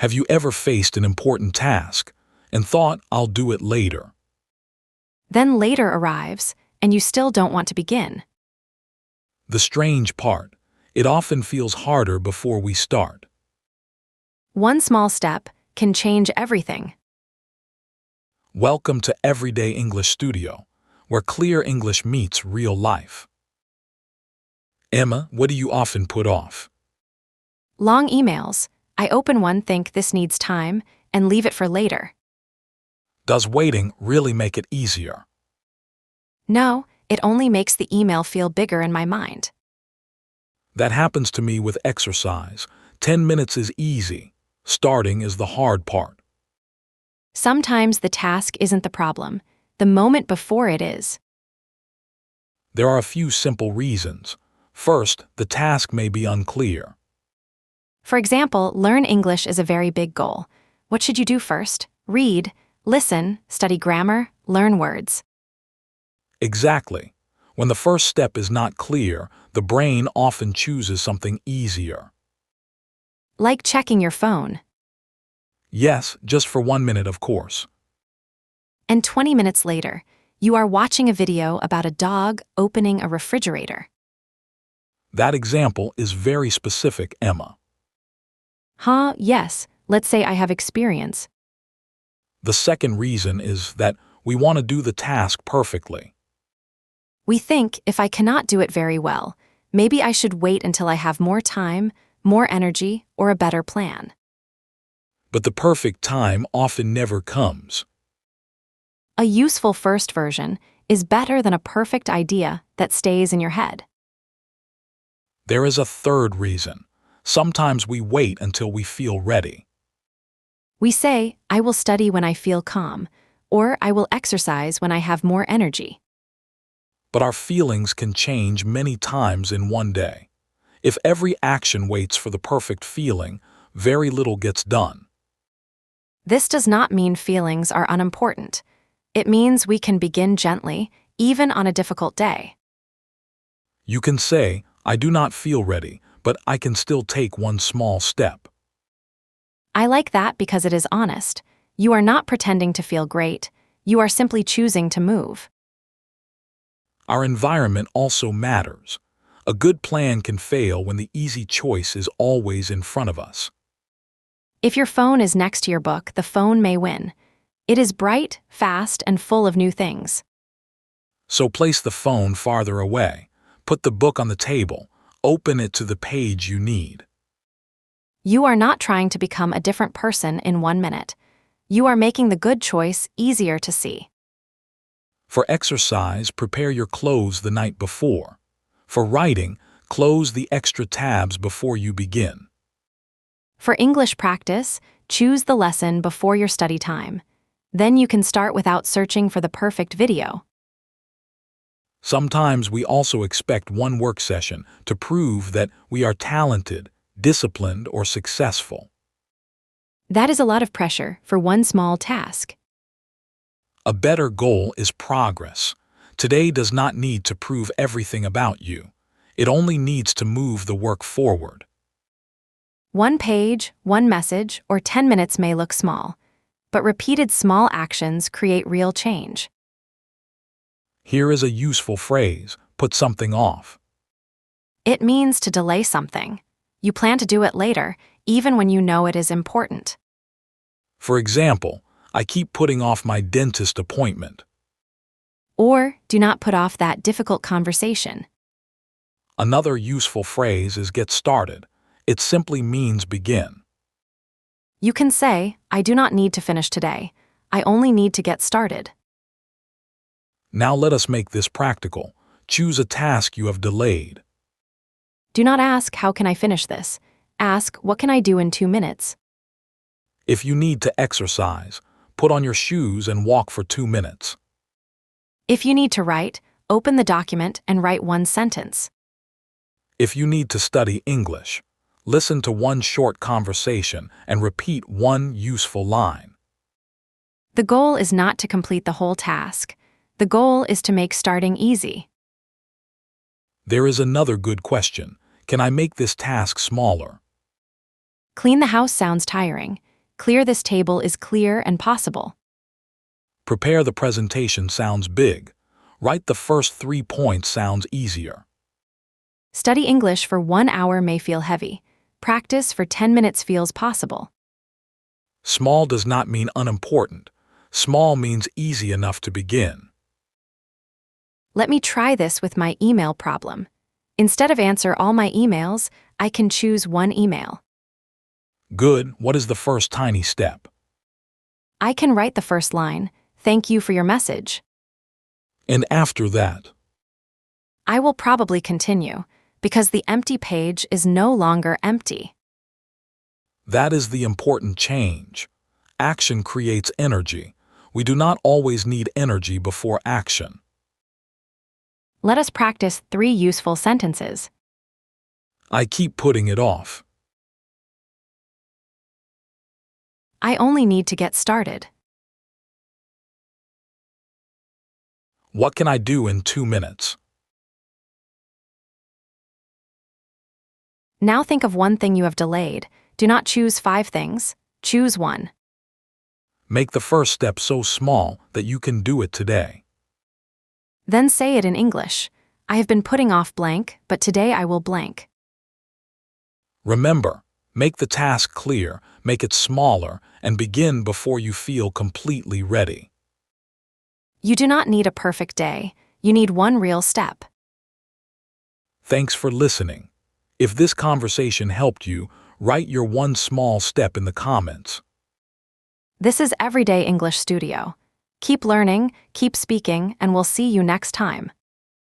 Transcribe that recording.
Have you ever faced an important task and thought, I'll do it later? Then later arrives, and you still don't want to begin. The strange part, it often feels harder before we start. One small step can change everything. Welcome to Everyday English Studio, where clear English meets real life. Emma, what do you often put off? Long emails. I open one, think this needs time, and leave it for later. Does waiting really make it easier? No, it only makes the email feel bigger in my mind. That happens to me with exercise. 10 minutes is easy. Starting is the hard part. Sometimes the task isn't the problem. The moment before it is. There are a few simple reasons. First, the task may be unclear. For example, learn English is a very big goal. What should you do first? Read, listen, study grammar, learn words. Exactly. When the first step is not clear, the brain often chooses something easier. Like checking your phone. Yes, just for 1 minute, of course. And 20 minutes later, you are watching a video about a dog opening a refrigerator. That example is very specific, Emma. Yes, let's say I have experience. The second reason is that we want to do the task perfectly. We think if I cannot do it very well, maybe I should wait until I have more time, more energy, or a better plan. But the perfect time often never comes. A useful first version is better than a perfect idea that stays in your head. There is a third reason. Sometimes we wait until we feel ready. We say, I will study when I feel calm, or I will exercise when I have more energy. But our feelings can change many times in one day. If every action waits for the perfect feeling, very little gets done. This does not mean feelings are unimportant. It means we can begin gently, even on a difficult day. You can say, I do not feel ready, but I can still take one small step. I like that because it is honest. You are not pretending to feel great. You are simply choosing to move. Our environment also matters. A good plan can fail when the easy choice is always in front of us. If your phone is next to your book, the phone may win. It is bright, fast, and full of new things. So place the phone farther away. Put the book on the table. Open it to the page you need. You are not trying to become a different person in 1 minute. You are making the good choice easier to see. For exercise, prepare your clothes the night before. For writing, close the extra tabs before you begin. For English practice, choose the lesson before your study time. Then you can start without searching for the perfect video. Sometimes we also expect one work session to prove that we are talented, disciplined, or successful. That is a lot of pressure for one small task. A better goal is progress. Today does not need to prove everything about you. It only needs to move the work forward. 1 page, 1 message, or 10 minutes may look small, but repeated small actions create real change. Here is a useful phrase, put something off. It means to delay something. You plan to do it later, even when you know it is important. For example, I keep putting off my dentist appointment. Or do not put off that difficult conversation. Another useful phrase is get started. It simply means begin. You can say, I do not need to finish today. I only need to get started. Now let us make this practical. Choose a task you have delayed. Do not ask, how can I finish this? Ask, what can I do in 2 minutes? If you need to exercise, put on your shoes and walk for 2 minutes. If you need to write, open the document and write 1 sentence. If you need to study English, listen to one short conversation and repeat one useful line. The goal is not to complete the whole task. The goal is to make starting easy. There is another good question. Can I make this task smaller? Clean the house sounds tiring. Clear this table is clear and possible. Prepare the presentation sounds big. Write the first 3 points sounds easier. Study English for 1 hour may feel heavy. Practice for 10 minutes feels possible. Small does not mean unimportant. Small means easy enough to begin. Let me try this with my email problem. Instead of answer all my emails, I can choose one email. Good. What is the first tiny step? I can write the first line, "Thank you for your message." And after that, I will probably continue, because the empty page is no longer empty. that is the important change. Action creates energy. We do not always need energy before action. Let us practice 3 useful sentences. I keep putting it off. I only need to get started. What can I do in 2 minutes? Now think of one thing you have delayed. Do not choose 5 things. Choose one. Make the first step so small that you can do it today. Then say it in English. I have been putting off blank, but today I will blank. Remember, make the task clear, make it smaller, and begin before you feel completely ready. You do not need a perfect day. You need one real step. Thanks for listening. If this conversation helped you, write your one small step in the comments. This is Everyday English Studio. Keep learning, keep speaking, and we'll see you next time.